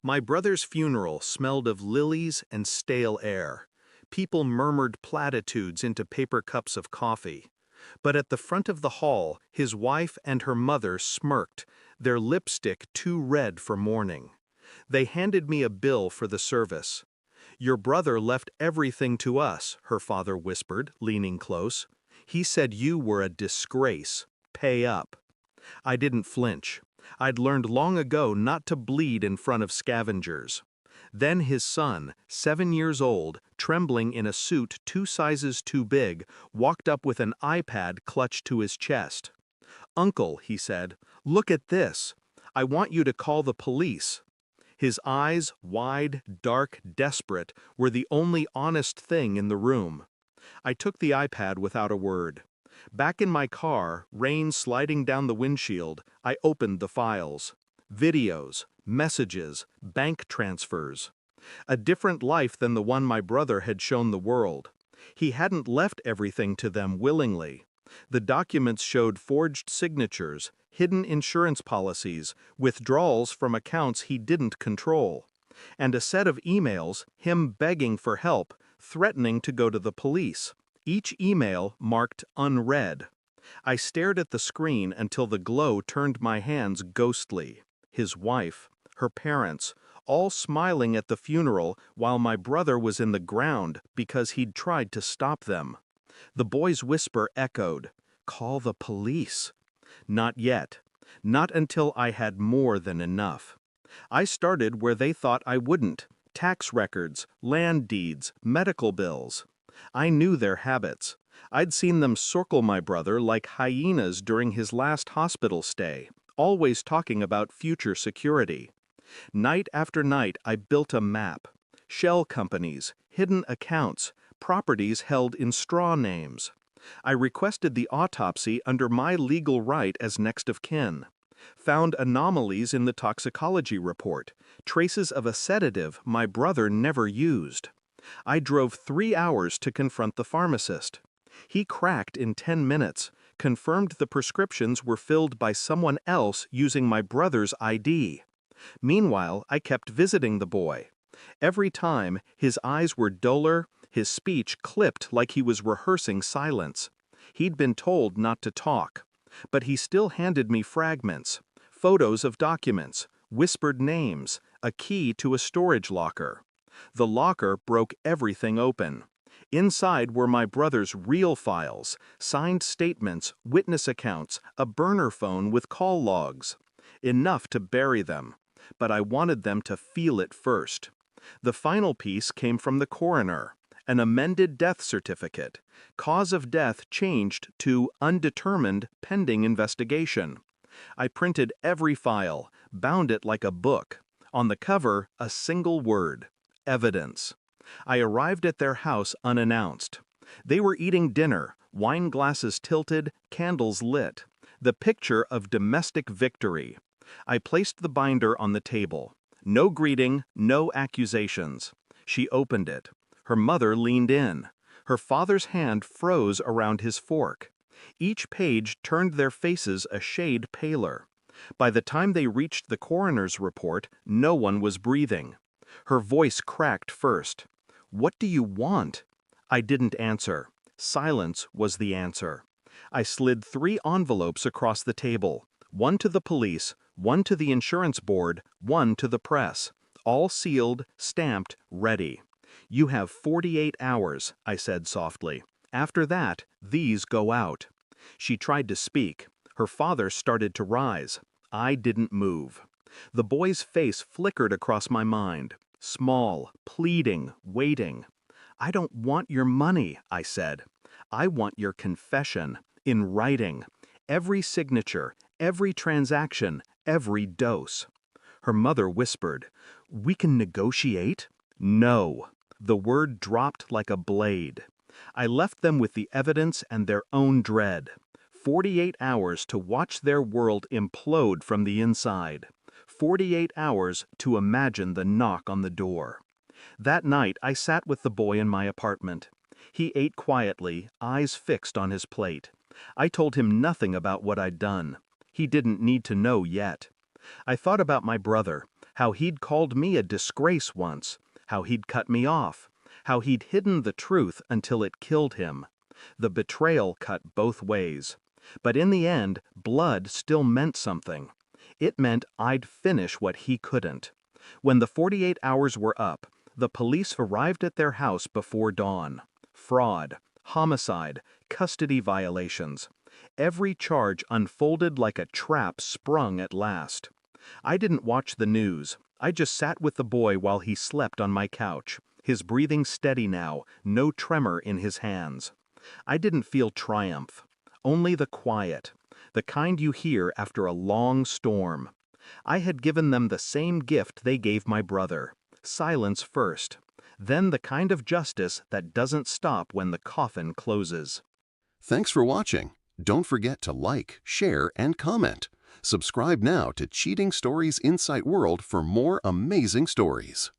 My brother's funeral smelled of lilies and stale air. People murmured platitudes into paper cups of coffee. But at the front of the hall, his wife and her mother smirked, their lipstick too red for mourning. They handed me a bill for the service. "Your brother left everything to us," her father whispered, leaning close. "He said you were a disgrace. Pay up." I didn't flinch. I'd learned long ago not to bleed in front of scavengers. Then his son, 7 years old, trembling in a suit 2 sizes too big, walked up with an iPad clutched to his chest. "Uncle," he said, "look at this. I want you to call the police." His eyes, wide, dark, desperate, were the only honest thing in the room. I took the iPad without a word. Back in my car, rain sliding down the windshield, I opened the files. Videos, messages, bank transfers. A different life than the one my brother had shown the world. He hadn't left everything to them willingly. The documents showed forged signatures, hidden insurance policies, withdrawals from accounts he didn't control. And a set of emails, him begging for help, threatening to go to the police. Each email marked unread. I stared at the screen until the glow turned my hands ghostly. His wife, her parents, all smiling at the funeral while my brother was in the ground because he'd tried to stop them. The boy's whisper echoed, "Call the police." Not yet. Not until I had more than enough. I started where they thought I wouldn't. Tax records, land deeds, medical bills. I knew their habits. I'd seen them circle my brother like hyenas during his last hospital stay, always talking about future security. Night after night I built a map. Shell companies, hidden accounts, properties held in straw names. I requested the autopsy under my legal right as next of kin. Found anomalies in the toxicology report, traces of a sedative my brother never used. I drove 3 hours to confront the pharmacist. He cracked in 10 minutes, confirmed the prescriptions were filled by someone else using my brother's ID. Meanwhile, I kept visiting the boy. Every time, his eyes were duller, his speech clipped like he was rehearsing silence. He'd been told not to talk. But he still handed me fragments, photos of documents, whispered names, a key to a storage locker. The locker broke everything open. Inside were my brother's real files, signed statements, witness accounts, a burner phone with call logs. Enough to bury them. But I wanted them to feel it first. The final piece came from the coroner. An amended death certificate. Cause of death changed to undetermined pending investigation. I printed every file, bound it like a book. On the cover, a single word: evidence. I arrived at their house unannounced. They were eating dinner, wine glasses tilted, candles lit. The picture of domestic victory. I placed the binder on the table. No greeting, no accusations. She opened it. Her mother leaned in. Her father's hand froze around his fork. Each page turned their faces a shade paler. By the time they reached the coroner's report, no one was breathing. Her voice cracked first. "What do you want?" I didn't answer. Silence was the answer. I slid 3 envelopes across the table. One to the police, one to the insurance board, one to the press. All sealed, stamped, ready. "You have 48 hours, I said softly. "After that, these go out." She tried to speak. Her father started to rise. I didn't move. The boy's face flickered across my mind. Small, pleading, waiting. "I don't want your money," I said. "I want your confession, in writing. Every signature, every transaction, every dose." Her mother whispered, "We can negotiate?" "No." The word dropped like a blade. I left them with the evidence and their own dread. 48 hours to watch their world implode from the inside. 48 hours to imagine the knock on the door. That night I sat with the boy in my apartment. He ate quietly, eyes fixed on his plate. I told him nothing about what I'd done. He didn't need to know yet. I thought about my brother, How he'd called me a disgrace once, how he'd cut me off, how he'd hidden the truth until it killed him. The betrayal cut both ways. But in the end, blood still meant something. It meant I'd finish what he couldn't. When the 48 hours were up, the police arrived at their house before dawn. Fraud, homicide, custody violations. Every charge unfolded like a trap sprung at last. I didn't watch the news. I just sat with the boy while he slept on my couch, his breathing steady now, no tremor in his hands. I didn't feel triumph, only the quiet, the kind you hear after a long storm. I had given them the same gift they gave my brother, silence first, then the kind of justice that doesn't stop when the coffin closes. Thanks for watching. Don't forget to like, share, and comment. Subscribe now to Cheating Stories Insight World for more amazing stories.